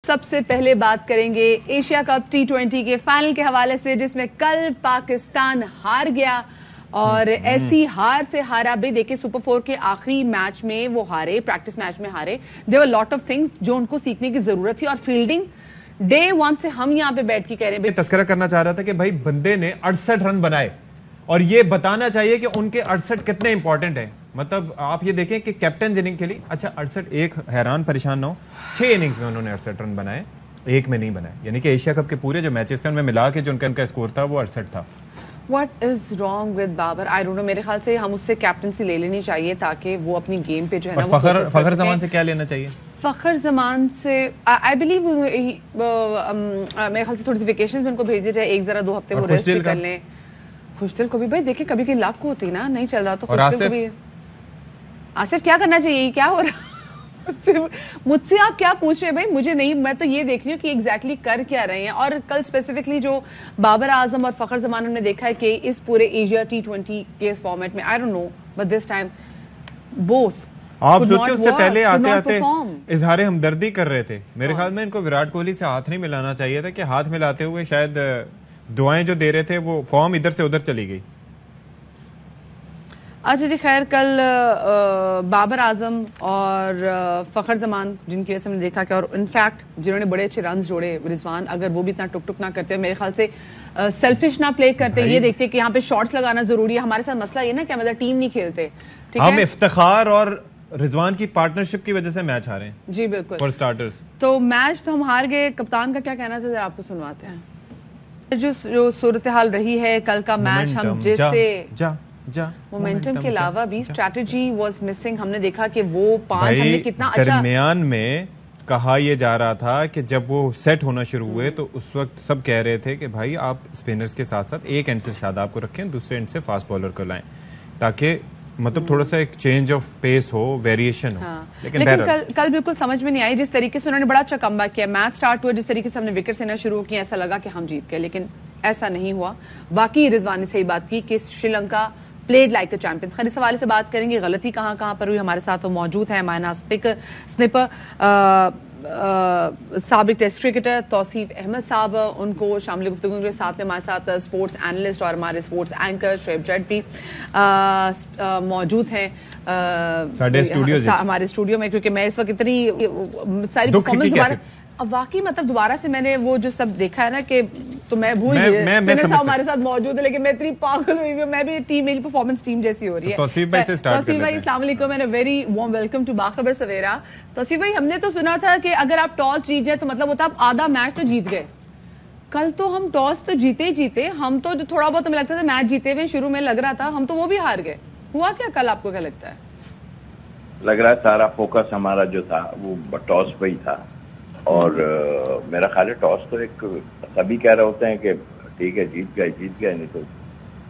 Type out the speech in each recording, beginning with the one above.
सबसे पहले बात करेंगे एशिया कप T20 के फाइनल के हवाले से, जिसमें कल पाकिस्तान हार गया और ऐसी हार से हारा भी। देखिए सुपर 4 के आखिरी मैच में वो हारे, प्रैक्टिस मैच में हारे। There were lot of things जो उनको सीखने की जरूरत थी, और फील्डिंग डे 1 से हम यहां पे बैठ के कह रहे हैं। तस्करा करना चाह रहा था कि भाई बंदे ने 68 रन बनाए और ये बताना चाहिए कि उनके 68 कितने इंपॉर्टेंट हैं। मतलब आप ये देखें कि कैप्टन इनिंग के लिए, अच्छा 68, एक हैरान परेशान ना हो, 6 इनिंग्स में उन्होंने 68 रन बनाए, एक में नहीं बनाए। यानी कि एशिया कप के पूरे जो मैचेस थे उनमें मिला के जो उनका स्कोर था वो 68 था। What is wrong with Babar? I don't know, मेरे ख्याल से हम उससे कैप्टनसी ले लेनी चाहिए ताकि वो अपनी गेम पे जो है ना। फखर जमान से क्या लेना चाहिए? फखर जमान से आई बिलीव मेरे ख्याल से थोड़ी सी वेकेशन में उनको भेज दिया जाए, एक जरा 2 हफ्ते वो रेस्ट कर लें। खुशदिल को भी भाई देखिए कभी की लक होती ना, नहीं चल रहा तो खुशदिल को भी। आसिफ क्या करना चाहिए? क्या हो रहा मुझसे आप क्या पूछ रहे हैं भाई? मुझे नहीं, मैं तो ये देख रही हूँ कि एग्जैक्टली कर क्या रहे हैं। और कल स्पेसिफिकली जो बाबर आजम और फखर जमान ने देखा है कि इस पूरे एशिया T20 के इस फॉर्मेट में, I don't know but this time both. आप सोचिए उससे पहले आते आते इजहार हमदर्दी कर रहे थे। मेरे ख्याल में इनको विराट कोहली से हाथ नहीं मिलाना चाहिए था, कि हाथ मिलाते हुए शायद दुआएं जो दे रहे थे वो फॉर्म इधर से उधर चली गई। अच्छा जी, खैर कल बाबर आजम और फखर जमान जिनकी वजह से हमने देखा कि, और इनफैक्ट जिन्होंने बड़े अच्छे रन जोड़े, रिजवान, अगर वो भी इतना टुक टुक ना करते, मेरे ख्याल से सेल्फिश ना प्ले करते, ये देखते कि यहाँ पे शॉट्स लगाना जरूरी है। हमारे साथ मसला ये ना कि मतलब टीम नहीं खेलते, ठीक है। हम इफ्तिखार और रिजवान की पार्टनरशिप की वजह से मैच हारे हैं। जी बिल्कुल, फॉर स्टार्टर्स। तो मैच तो हम हार गए। कप्तान का क्या कहना था जरा आपको सुनवाते हैं। जो सूरत हाल रही है कल का मैच, हम जैसे मोमेंटम के अलावा भी स्ट्रैटेजी वाज मिसिंग। हमने देखा कि वो 5 हमने कितना अच्छा दरमियान में कहा यह जा रहा था कि जब वो सेट होना शुरू हुए तो उस वक्त सब कह रहे थे कि भाई आप स्पिनर्स के साथ साथ एक एंड से शादाब को रखें, दूसरे एंड से फास्ट बॉलर को लाएं, ताकि मतलब थोड़ा सा एक चेंज ऑफ पेस हो, वेरिएशन हो। लेकिन कल बिल्कुल समझ में नहीं आई जिस तरीके से उन्होंने बड़ा अच्छा कमबैक किया। मैच स्टार्ट हुआ, जिस तरीके से हमने विकेट लेना शुरू किया, ऐसा लगा कि हम जीत गए, लेकिन ऐसा नहीं हुआ। बाकी रिजवान ने सही बात की कि Sri Lanka played like the champions. खैर इस हवाले से बात करेंगे, गलती कहाँ कहाँ पर हुई। हमारे साथ वो मौजूद है मायना स्निपर साबिक टेस्ट क्रिकेटर तौसीफ अहमद साहब, उनको शामिल गुफ्तगू के साथ में हमारे साथ स्पोर्ट्स एनालिस्ट और हमारे स्पोर्ट्स एंकर शोएब जट भी मौजूद हैं हमारे स्टूडियो में, क्योंकि मैं इस वक्त इतनी सारी परफॉर्मेंस दोबारा, अब वाकई मतलब दोबारा से मैंने वो जो सब देखा है ना कि तो मैं भूल गई हमारे साथ मौजूद है, लेकिन मैं इतनी पागल हुई हूँ। मैं भी टीम, मेरी परफॉर्मेंस टीम जैसी हो रही है। तौसीफ भाई से स्टार्ट तौसीफ भाई अस्सलाम वालेकुम, मैंने वेरी वार्म वेलकम टू बाखबर सवेरा। तौसीफ भाई, हमने तो सुना था कि अगर आप टॉस जीत जाए तो मतलब होता आप आधा मैच तो जीत गए। कल तो हम टॉस तो जीते, हम तो जो थोड़ा बहुत हमें लगता था मैच जीते हुए शुरू में लग रहा था, हम तो वो भी हार गए। हुआ क्या कल, आपको क्या लगता है? लग रहा है सारा फोकस हमारा जो था वो टॉस पे ही था, और मेरा ख्याल है टॉस तो एक सभी कह रहे होते हैं कि ठीक है जीत गए, नहीं तो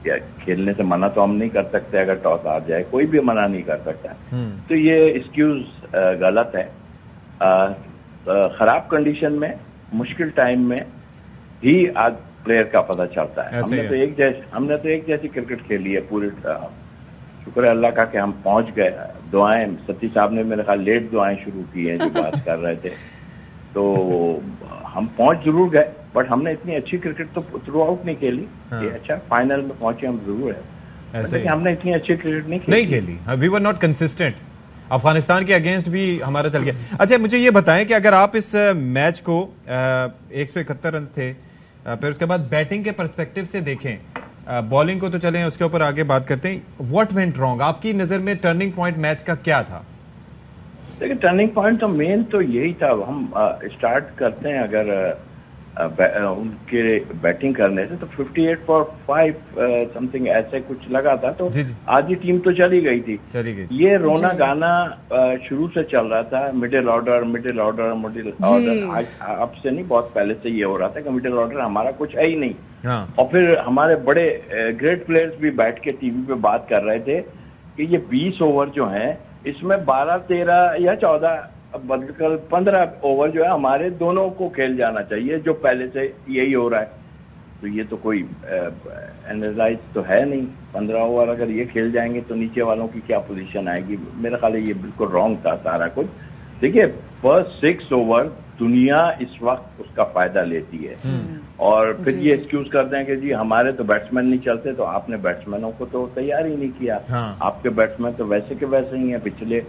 क्या खेलने से मना तो हम नहीं कर सकते। अगर टॉस आ जाए कोई भी मना नहीं कर सकता, तो ये एक्सक्यूज गलत है। खराब कंडीशन में, मुश्किल टाइम में ही आज प्लेयर का पता चलता है। हमने तो एक जैसी क्रिकेट खेली है पूरी। शुक्र है अल्लाह का कि हम पहुंच गए। दुआएं, सती साहब ने मेरे ख्याल लेट दुआएं शुरू की हैं जो बात कर रहे थे, तो हम पहुंच जरूर गए, बट हमने इतनी अच्छी क्रिकेट तो थ्रू आउट नहीं खेली। ये अच्छा फाइनल में पहुंचे हम जरूर है, लेकिन हमने इतनी अच्छी क्रिकेट नहीं खेली। We were not consistent. Afghanistan के अगेंस्ट भी हमारा चल गया। अच्छा मुझे ये बताएं कि अगर आप इस मैच को 171 रन थे, फिर उसके बाद बैटिंग के पर्सपेक्टिव से देखें, बॉलिंग को तो चलें उसके ऊपर आगे बात करते हैं, व्हाट वेंट रॉन्ग? आपकी नजर में टर्निंग पॉइंट मैच का क्या था? देखिए टर्निंग पॉइंट तो मेन तो यही था। हम स्टार्ट करते हैं अगर उनके बैटिंग करने से तो 58 for 5 समथिंग ऐसे कुछ लगा था, तो आधी टीम तो चली गई थी। ये रोना गाना शुरू से चल रहा था, मिडिल ऑर्डर। आज अब से नहीं, बहुत पहले से ये हो रहा था कि मिडिल ऑर्डर हमारा कुछ है ही नहीं। और फिर हमारे बड़े ग्रेट प्लेयर्स भी बैठ के टीवी पे बात कर रहे थे कि ये 20 ओवर जो है इसमें 12, 13 या 14 बदलकर 15 ओवर जो है हमारे दोनों को खेल जाना चाहिए, जो पहले से यही हो रहा है। तो ये तो कोई एनालाइज तो है नहीं। 15 ओवर अगर ये खेल जाएंगे तो नीचे वालों की क्या पोजीशन आएगी? मेरा ख्याल है ये बिल्कुल रॉन्ग था सारा कुछ। देखिए फर्स्ट 6 ओवर दुनिया इस वक्त उसका फायदा लेती है। और फिर ये एक्सक्यूज करते हैं कि जी हमारे तो बैट्समैन नहीं चलते, तो आपने बैट्समैनों को तो तैयार ही नहीं किया। आपके बैट्समैन तो वैसे के वैसे ही हैं। पिछले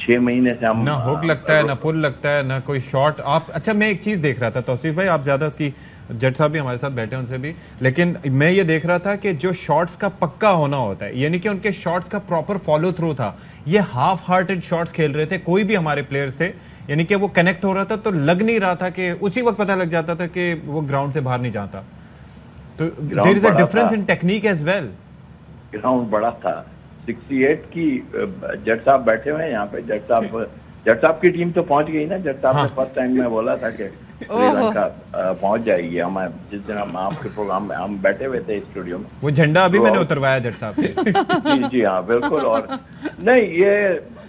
6 महीने से हम ना हुक लगता है, ना पुल लगता है, ना कोई शॉट। आप अच्छा, मैं एक चीज देख रहा था तौसीफ भाई, आप ज्यादा उसकी, जट साहब भी हमारे साथ बैठे हैं उनसे भी, लेकिन मैं ये देख रहा था कि जो शॉट्स का पक्का होना होता है, यानी कि उनके शॉट्स का प्रॉपर फॉलो थ्रू था। ये हाफ हार्टेड शॉट्स खेल रहे थे, कोई भी हमारे प्लेयर्स थे, यानी कि वो कनेक्ट हो रहा था तो लग नहीं रहा था कि उसी वक्त पता लग जाता था कि वो ग्राउंड से बाहर नहीं जाता। तो there is a difference in technique as well. Ground बड़ा था। 68 की जट साहब बैठे हुए हैं यहाँ पे। जट साहब की टीम तो पहुंच गई ना। जट साहब ने फर्स्ट टाइम में बोला था कि श्रीलंका पहुंच जाएगी। हम जिस दिन हम आपके प्रोग्राम में हम बैठे हुए थे स्टूडियो में, वो झंडा अभी मैंने उतरवाया जट साहब से। जी हाँ, बिल्कुल। और नहीं, ये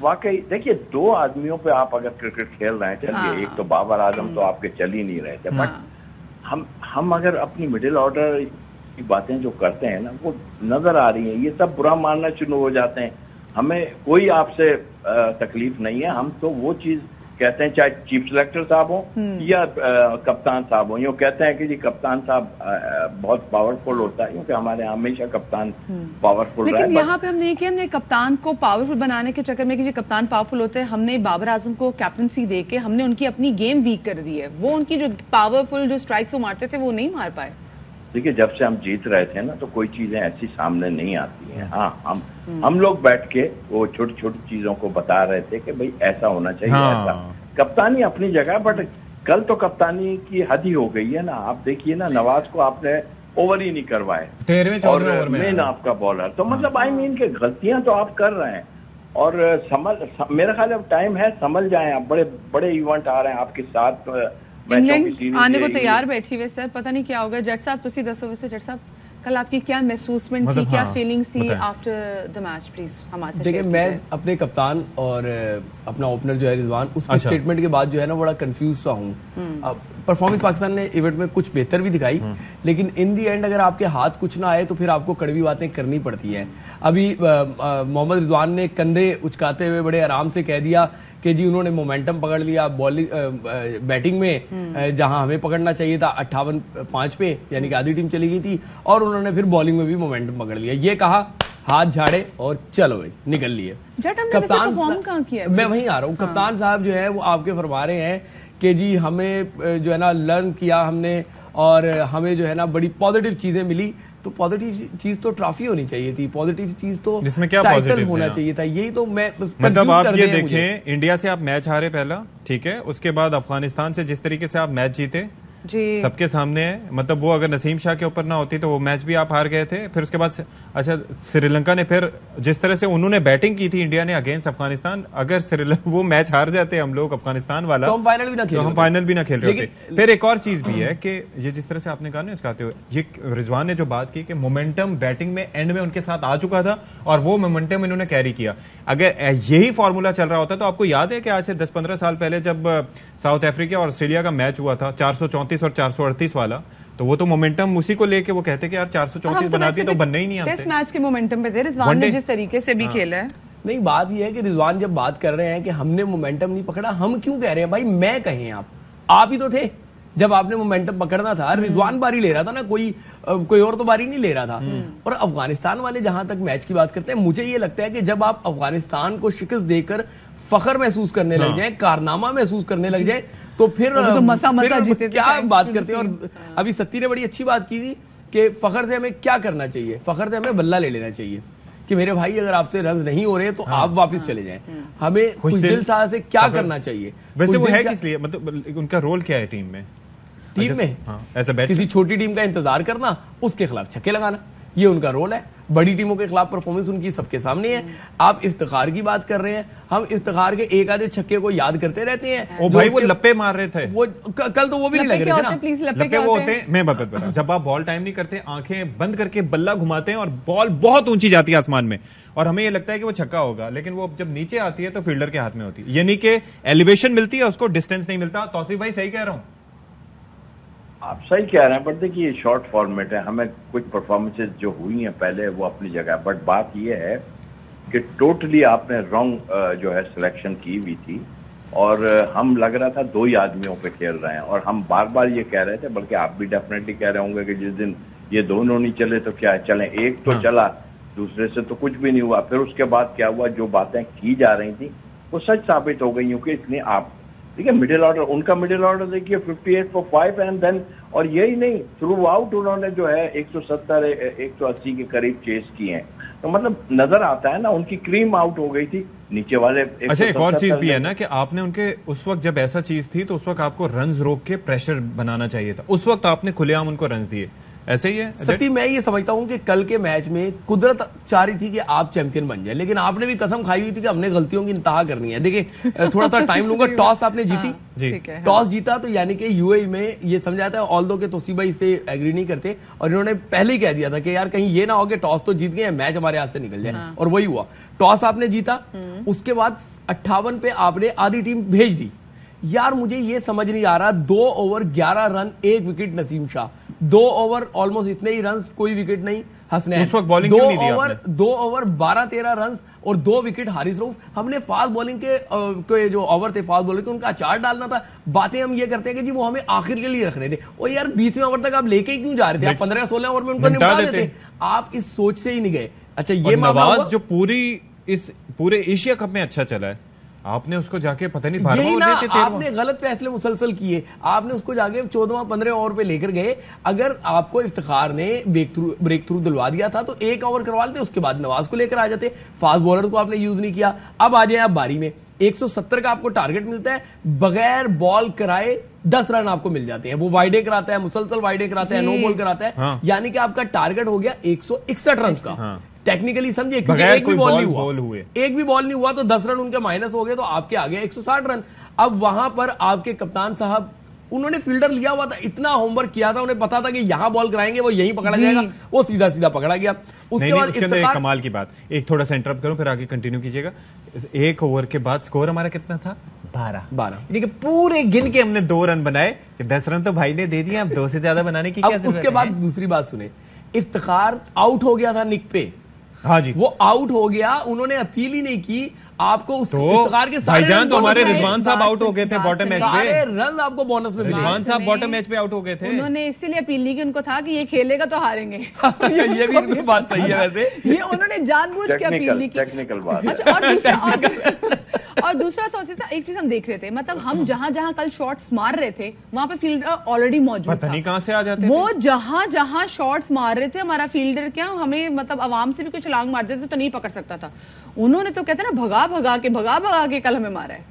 वाकई देखिए, 2 आदमियों पे आप अगर क्रिकेट खेल रहे हैं, चलिए, एक तो बाबर आजम तो आपके चल ही नहीं रहे थे, बट हम अगर अपनी मिडिल ऑर्डर की बातें जो करते हैं ना, वो नजर आ रही हैं, ये सब बुरा मानना शुरू हो जाते हैं। हमें कोई आपसे तकलीफ नहीं है। हम तो वो चीज कहते हैं, चाहे चीफ सिलेक्टर साहब हो या कप्तान साहब हो, यूँ कहते हैं कि जी कप्तान साहब बहुत पावरफुल होता है, क्योंकि हमारे यहाँ हमेशा कप्तान पावरफुल रहा है। लेकिन यहाँ पे हम नहीं किया, हमने कप्तान को पावरफुल बनाने के चक्कर में कि जी कप्तान पावरफुल होते हैं, हमने बाबर आजम को कैप्टनसी दे के हमने उनकी अपनी गेम वीक कर दी है। वो उनकी जो पावरफुल जो स्ट्राइक्स वो मारते थे वो नहीं मार पाए। देखिए, जब से हम जीत रहे थे ना, तो कोई चीजें ऐसी सामने नहीं आती हैं। हाँ, हम लोग बैठ के वो छोटी छोटी चीजों को बता रहे थे कि भाई ऐसा होना चाहिए। ऐसा कप्तानी अपनी जगह, बट कल तो कप्तानी की हद ही हो गई है ना। आप देखिए ना, नवाज को आपने ओवर ही नहीं करवाए, और मेन आपका बॉलर, तो मतलब आई मीन के गलतियां तो आप कर रहे हैं। और मेरा ख्याल अब टाइम है, संभल जाएं आप। बड़े बड़े इवेंट आ रहे हैं आपके साथ। इंग्लैंड आने को तैयार बैठी हुए सर, पता नहीं क्या होगा। जट साहब तुसी दसो, वैसे जट साहब कल आपकी क्या महसूसमेंट थी, क्या फीलिंग्स थी आफ्टर द मैच, प्लीज हमारे साथ। देखिए, मैं अपने कप्तान और अपना ओपनर जो है रिजवान, उसके स्टेटमेंट के बाद जो है ना बड़ा कंफ्यूज सा हूँ। परफॉर्मेंस पाकिस्तान ने इवेंट में कुछ बेहतर भी दिखाई, लेकिन इन दी एंड अगर आपके हाथ कुछ ना आए तो फिर आपको कड़वी बातें करनी पड़ती हैं। अभी मोहम्मद रिजवान ने कंधे उचकाते हुए बड़े आराम से कह दिया कि जी उन्होंने मोमेंटम पकड़ लिया बॉलिंग बैटिंग में, जहां हमें पकड़ना चाहिए था 58-5 पे, यानी कि आधी टीम चली गई थी, और उन्होंने फिर बॉलिंग में भी मोमेंटम पकड़ लिया। ये कहा, हाथ झाड़े और चलो भाई निकल लिए। कप्तान कहाँ किया? मैं वहीं आ रहा हूँ। कप्तान साहब जो है वो आपके फरमा रहे हैं कि जी हमें जो है ना लर्न किया हमने, और हमें जो है ना बड़ी पॉजिटिव चीजें मिली। तो पॉजिटिव चीज तो ट्रॉफी होनी चाहिए थी, पॉजिटिव चीज तो जिसमें क्या टाइटल होना चाहिए था। यही तो मैं मतलब आप ये देखें, इंडिया से आप मैच हारे पहला, ठीक है, उसके बाद अफगानिस्तान से जिस तरीके से आप मैच जीते जी सबके सामने है। मतलब वो अगर नसीम शाह के ऊपर ना होती तो वो मैच भी आप हार गए थे। फिर उसके बाद अच्छा श्रीलंका ने फिर जिस तरह से उन्होंने बैटिंग की थी इंडिया ने अगेंस्ट अफगानिस्तान, अगर वो मैच हार जाते हम लोग अफगानिस्तान वाला, तो हम फाइनल भी ना खेल रहे होते। फिर एक और चीज भी है कि ये जिस तरह से आपने कहा ना चाहते हुए, ये रिजवान ने जो बात की कि मोमेंटम बैटिंग में एंड में उनके साथ आ चुका था और वो मोमेंटम इन्होंने कैरी किया। अगर यही फॉर्मूला चल रहा होता तो आपको याद है कि आज से 10-15 साल पहले जब साउथ अफ्रीका और ऑस्ट्रेलिया का मैच हुआ था 434 और 438 वाला, तो वो तो मोमेंटम उसी को लेके वो कहते कि यार 434 बना दिया तो बनना ही नहीं हमसे। टेस्ट मैच के मोमेंटम पे थे, रिजवान ने जिस तरीके से भी खेला है। नहीं, बात ये है कि रिजवान जब बात कर रहे हैं कि हमने मोमेंटम नहीं पकड़ा, हम क्यों कह रहे हैं भाई? मैं कहें आप ही तो थे जब आपने मोमेंटम पकड़ना था। रिजवान बारी ले रहा था ना, कोई और तो बारी नहीं ले रहा था। और अफगानिस्तान वाले जहां तक मैच की बात करते हैं, मुझे ये लगता है कि जब आप अफगानिस्तान को शिकस्त देकर फखर महसूस करने लग जाए, कारनामा महसूस करने लग जाए, तो फिर क्या बात करते हैं। और अभी सत्ती ने बड़ी अच्छी बात की थी कि फखर से हमें क्या करना चाहिए, फखर से हमें बल्ला ले लेना चाहिए कि मेरे भाई अगर आपसे रन नहीं हो रहे तो आप वापस चले जाएं। हमें खुशदिल साह से क्या करना चाहिए? वैसे वो है किस लिए, मतलब उनका रोल क्या है टीम में? किसी छोटी टीम का इंतजार करना, उसके खिलाफ छक्के लगाना, ये उनका रोल है। बड़ी टीमों के खिलाफ परफॉर्मेंस उनकी सबके सामने है। आप इफ्तिखार की बात कर रहे हैं, हम इफ्तिखार के एक आधे छक्के को याद करते रहते हैं। ओ भाई वो लप्पे मार रहे थे, वो कल तो वो भी नहीं लग रहे थे ना। प्लीज लप्पे वो होते हैं, मैं बता जब आप बॉल टाइम नहीं करते, आंखें बंद करके बल्ला घुमाते हैं और बॉल बहुत ऊंची जाती है आसमान में, और हमें ये लगता है कि वो छक्का होगा, लेकिन वो जब नीचे आती है तो फील्डर के हाथ में होती है, यानी कि एलिवेशन मिलती है, उसको डिस्टेंस नहीं मिलता। तौसीफ भाई सही कह रहा हूं? आप सही कह रहे हैं, बट देखिए ये शॉर्ट फॉर्मेट है। हमें कुछ परफॉर्मेंसेज जो हुई हैं पहले वो अपनी जगह, बट बात ये है कि टोटली आपने रॉन्ग जो है सिलेक्शन की हुई थी। और हम लग रहा था 2 ही आदमियों पे खेल रहे हैं, और हम बार बार ये कह रहे थे, बल्कि आप भी डेफिनेटली कह रहे होंगे कि जिस दिन ये दोनों नहीं चले तो क्या चले, एक तो चला, दूसरे से तो कुछ भी नहीं हुआ। फिर उसके बाद क्या हुआ, जो बातें की जा रही थी वो सच साबित हो गई, क्योंकि इसलिए आप देखिए मिडिल ऑर्डर, उनका मिडिल ऑर्डर देखिए 58 for 5 एंड देन, और यही नहीं, थ्रू आउट उन्होंने जो है 170 180 के करीब चेस किए हैं। तो मतलब नजर आता है ना, उनकी क्रीम आउट हो गई थी नीचे वाले। अच्छा, एक और चीज भी है ना कि आपने उनके उस वक्त जब ऐसा चीज थी तो उस वक्त आपको रन्स रोक के प्रेशर बनाना चाहिए था, उस वक्त आपने खुलेआम उनको रन्स दिए। ऐसे ही है सती, मैं ये समझता हूं कि कल के मैच में कुदरत चाह रही थी कि आप चैंपियन बन जाए, लेकिन आपने भी कसम खाई हुई थी कि हमने गलतियों की इंतहा करनी है। देखिए थोड़ा सा टाइम लूंगा। टॉस आपने जीती जी, टॉस जीता तो यानी कि यूएई में ये समझा था, ऑल्दो के तोसीबा इससे एग्री नहीं करते, और इन्होंने पहले ही कह दिया था कि यार कहीं ये ना हो कि टॉस तो जीत गए, मैच हमारे हाथ से निकल जाए, और वही हुआ। टॉस आपने जीता, उसके बाद 58 पे आपने आधी टीम भेज दी। यार मुझे ये समझ नहीं आ रहा, 2 over 11 run 1 wicket Naseem Shah, 2 over almost इतने ही रन, कोई विकेट नहीं हसनैन, उस वक्त बॉलिंग क्यों नहीं दी आपने? 2 ओवर 12-13 रन और 2 विकेट हारिस रऊफ। हमने फास्ट बॉलिंग के जो ओवर थे फास्ट बॉलिंग के, उनका अचार डालना था। बातें हम ये करते हैं कि जी वो हमें आखिर के लिए रखने थे, और यार 20वें ओवर तक आप लेके क्यों जा रहे थे? आप 15-16 ओवर में उनको निपटा देते। आप इस सोच से ही नहीं गए। अच्छा, ये नवाज जो पूरे एशिया कप में अच्छा चला है, आपने उसको जाके पता नहीं यही ना, आपने गलत फैसले मुसलसल किए। आपने उसको जाके 14वां-15 ओवर पे लेकर गए। अगर आपको इफ्तिखार ने ब्रेक थ्रू दिलवा दिया था तो 1 ओवर करवा लेते, उसके बाद नवाज को लेकर आ जाते। फास्ट बॉलर को आपने यूज नहीं किया। अब आ जाए आप बारी में, 170 का आपको टारगेट मिलता है, बगैर बॉल कराए 10 रन आपको मिल जाते हैं। वो वाइडे कराता है, मुसलसल वाइडे कराता है, नो बॉल कराता है। हाँ। यानी कि आपका टारगेट हो गया 161 रन का। हाँ। टेक्निकली समझिए, क्योंकि एक भी बॉल नहीं हुआ तो 10 रन उनके माइनस हो गए, तो आपके आ गए 160 रन। अब वहां पर आपके कप्तान साहब, उन्होंने फील्डर लिया हुआ था, इतना होमवर्क किया था, उन्हें पता था कि यहां बॉल कराएंगे वो यहीं पकड़ा जाएगा, वो सीधा सीधा पकड़ा गया। उसके बाद उसके अंदर एक कमाल की बात, एक थोड़ा सा इंटरप्ट करूं फिर आगे कंटिन्यू कीजिएगा। 1 ओवर के बाद स्कोर हमारा कितना था? 12। यानी कि पूरे गिन के हमने 2 रन बनाए, 10 रन तो भाई ने दे दिए, अब 2 से ज्यादा बनाने की क्या जरूरत है? उसके बाद दूसरी बात सुने, इफ्तिखार आउट हो गया था निक पे। हाँ जी, वो आउट हो गया, उन्होंने अपील ही नहीं की। आपको उस इफ्तिखार के सारे भाईजान तो हमारे रिजवान साहब आउट हो गए थे बॉटम मैच पे, सारे रन आपको बोनस में मिले। रिजवान साहब बॉटम मैच पे आउट हो गए थे। उन्होंने इसीलिए अपील नहीं की, उनको था कि ये खेलेगा तो हारेंगे। ये भी इनकी बात सही है वैसे। ये उन्होंने जानबूझ के अपील नहीं की। टेक्निकल बात। अच्छा, और दूसरा तो एक चीज हम देख रहे थे, मतलब हम जहां जहां कल शॉट्स मार रहे थे वहां पे फील्डर ऑलरेडी मौजूद था। पता नहीं कहां से आ जाते वो जहां जहां शॉट्स मार रहे थे, हमारा फील्डर क्या हमें मतलब आवाम से भी कुछ छलांग मार देते तो नहीं पकड़ सकता था। उन्होंने तो कहते ना भगा भगा के कल हमें मारा है।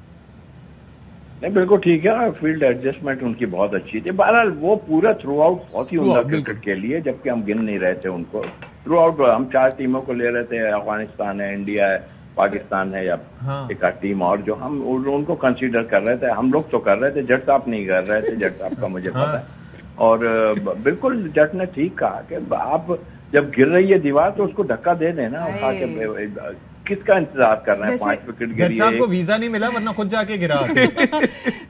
नहीं, बिल्कुल ठीक है, फील्ड एडजस्टमेंट उनकी बहुत अच्छी थी। बहरहाल वो पूरा थ्रू आउट बहुत ही उम्दा क्रिकेट के लिए, जबकि हम गिन नहीं रहे थे उनको। थ्रू आउट हम 4 टीमों को ले रहे थे, अफगानिस्तान है, इंडिया है, पाकिस्तान है, या एक टीम और जो हम उनको कंसीडर कर रहे थे। हम लोग तो कर रहे थे, जट साहब नहीं कर रहे थे, जट साहब का मुझे पता है। और बिल्कुल जट ने ठीक कहा कि आप जब गिर रही है दीवार तो उसको धक्का दे देना, उठा के किसका इंतजार कर रहे हैं? 5 विकेट गिरी है, को वीजा नहीं मिला वरना खुद जाके गिरा।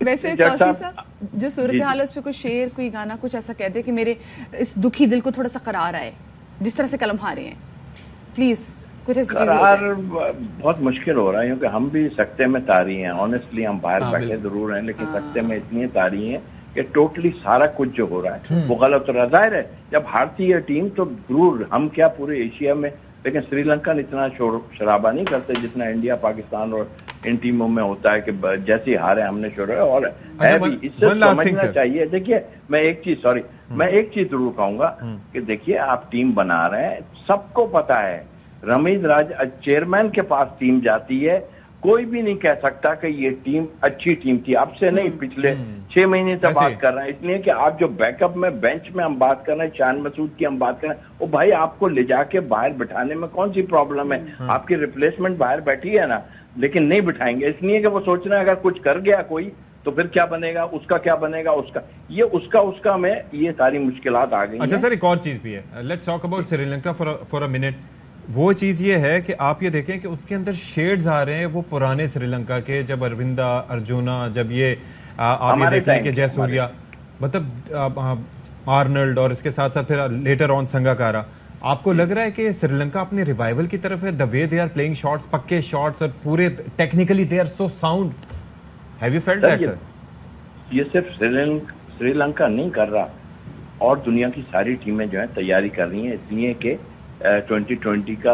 वैसे जो सूरत हाल है उस पर कोई शेर, कोई गाना, कुछ ऐसा कहते हैं कि मेरे इस दुखी दिल को थोड़ा सा करार आए, जिस तरह से कलम हारे हैं, प्लीज कुछ ऐसी करार बहुत मुश्किल हो रहा है, क्योंकि हम भी सकते में तारी हैं। ऑनेस्टली हम बाहर बैठे जरूर हैं, लेकिन सकते में इतनी तारी हैं कि टोटली सारा कुछ जो हो रहा है वो गलत हो रहा है। जाहिर है जब हारती है टीम तो जरूर, हम क्या पूरे एशिया में, लेकिन श्रीलंका इतना शराबा नहीं करते जितना इंडिया, पाकिस्तान और इन टीमों में होता है कि जैसे हारे हमने शोर है। और है भी, इससे समझना चाहिए। देखिए मैं एक चीज जरूर कहूंगा कि देखिए आप टीम बना रहे हैं, सबको पता है रमीज राज चेयरमैन के पास टीम जाती है, कोई भी नहीं कह सकता कि ये टीम अच्छी टीम थी। अब से नहीं, पिछले 6 महीने से बात कर रहे हैं। इसलिए कि आप जो बैकअप में, बेंच में हम बात कर रहे हैं, शान मसूद की हम बात कर रहे हैं, वो भाई आपको ले जाके बाहर बिठाने में कौन सी प्रॉब्लम है? आपकी रिप्लेसमेंट बाहर बैठी है ना, लेकिन नहीं बिठाएंगे इसलिए कि वो सोच रहे हैं अगर कुछ कर गया कोई तो फिर क्या बनेगा, उसका क्या बनेगा, उसका में ये सारी मुश्किलात आ गई। अच्छा सर, एक और चीज भी है, let's talk about Sri Lanka for a minute. वो चीज ये है कि आप ये देखें कि उसके अंदर शेड्स आ रहे हैं वो पुराने श्रीलंका के, जब अरविंदा, अर्जुना, जब ये आप ये देखें कि जयसूर्या, मतलब आर्नल्ड, और इसके साथ साथ फिर लेटर ऑन संगाकारा। आपको लग रहा है कि श्रीलंका अपने रिवाइवल की तरफ है? The way they are playing shots, पक्के शॉट्स, और पूरे technically they are so sound. Have you felt that sir? ये सिर्फ श्रीलंका नहीं कर रहा, और दुनिया की सारी टीमें जो है तैयारी कर रही हैं, इसलिए कि 2020 का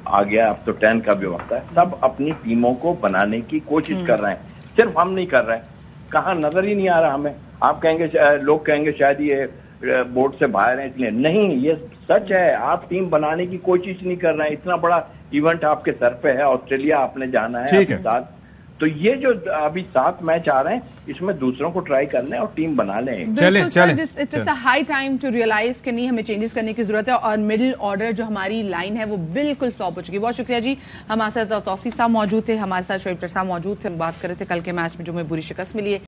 आ गया, अब तो 10 का भी वक्त है। सब अपनी टीमों को बनाने की कोशिश कर रहे हैं, सिर्फ हम नहीं कर रहे हैं। कहाँ नजर ही नहीं आ रहा हमें। आप कहेंगे, लोग कहेंगे शायद ये बोर्ड से बाहर हैं इसलिए, नहीं, ये सच है। आप टीम बनाने की कोशिश नहीं कर रहे हैं। इतना बड़ा इवेंट आपके सर पे है, ऑस्ट्रेलिया आपने जाना है अपने साथ, तो ये जो अभी 7 मैच आ रहे हैं, इसमें दूसरों को ट्राई कर लें और टीम बना लें। चले it's a high time to realise कि नहीं, हमें चेंजेस करने की जरूरत है। और मिडिल ऑर्डर जो हमारी लाइन है वो बिल्कुल फ्लॉप हो चुकी है। बहुत शुक्रिया जी। हमारे साथ तौसीफ साहब मौजूद थे, हमारे साथ शोएब साहब मौजूद थे। हम बात कर रहे थे कल के मैच में जो हमें बुरी शिकस्त मिली है।